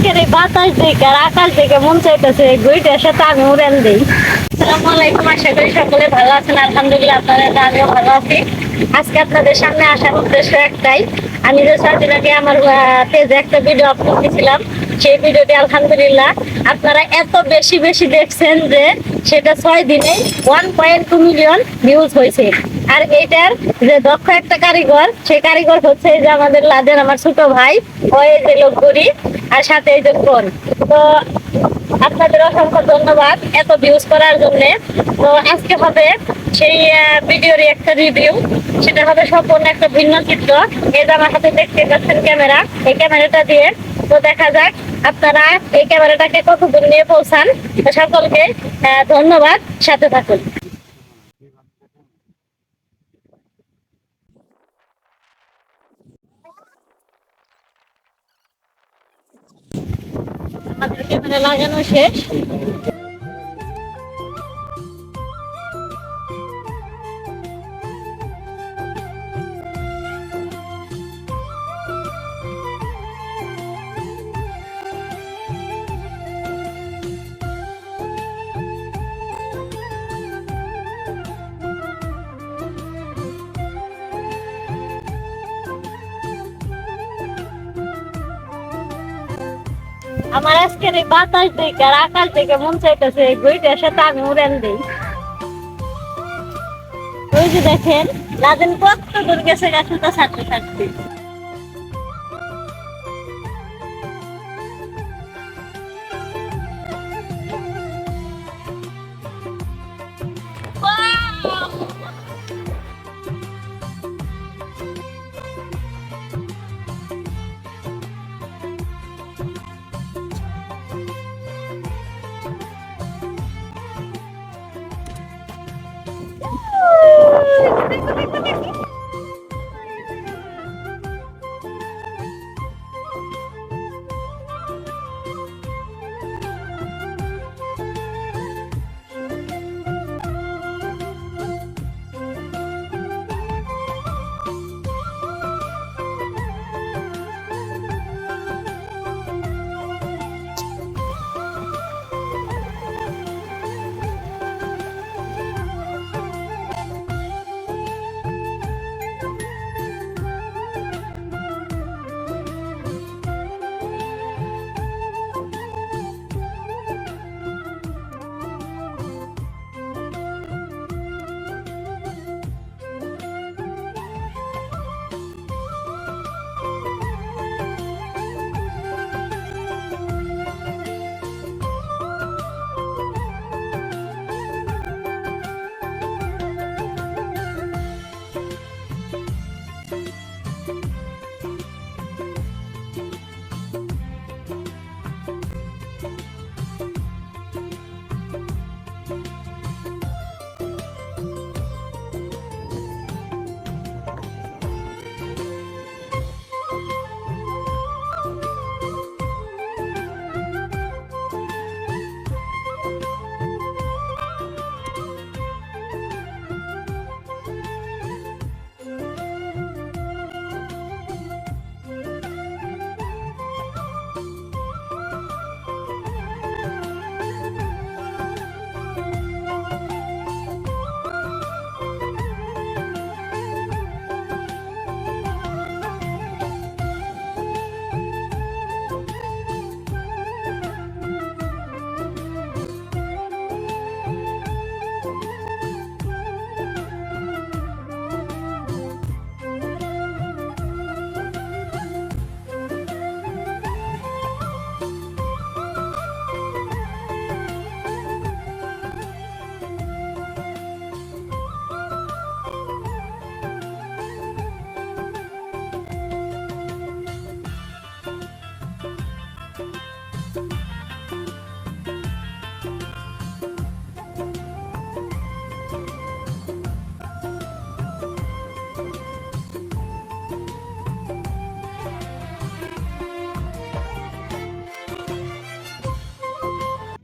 আজকের এই বাতাস দেখে আর আকাশ দেখে মন চাইতেছে ঘুইটার সাথে আমি উড়ান দিই। আসসালামু আলাইকুম, আশা করি সকলে ভালো আছেন। আলহামদুলিল্লাহ আপনাদের আমিও ভালো আছি। আজকে আপনাদের সামনে আসার উদ্দেশ্য একটাই, আমি যে 6 দিন আগে আমার পেজে একটা ভিডিও আপলোড দিয়েছিলাম, সেই ভিডিওটি আলহামদুলিল্লাহ আপনারা এত বেশি বেশি দেখছেন যে সেটা 6 দিনে 1.2 মিলিয়ন ভিউজ হয়েছে। আর এইটার যে দক্ষ একটা কারিগর, সেই কারিগর হচ্ছে এই যে আমাদের লাদেন আমার ছোট ভাই, ওই যে লোকগুড়ি, আর সাথে এই যে ফোন। তো আপনাদের অসংখ্য ধন্যবাদ এত ভিউজ করার জন্য। তো আজকে হবে সেই ভিডিওর একটা রিভিউ, সেটা হবে সম্পূর্ণ একটা ভিন্ন চিত্র। এই যে আমার হাতে দেখতে পাচ্ছেন ক্যামেরা, এই ক্যামেরাটা দিয়ে তো দেখা যাক আপনারা এই ক্যামেরাটাকে কত দূর নিয়ে পৌঁছান। তো সকলকে ধন্যবাদ, সাথে থাকুন। আমাদের ক্যামেরা লাগানো শেষ। আমার আজকের এই বাতাস দেখে আর আকাশ দেখে মন চাইতেছে ঘুইটার সাথে আমি উড়ান দিই। ওই যে দেখেন লাদেন কত দূর গেছে গাছটা ছাড়তে ছাড়তে।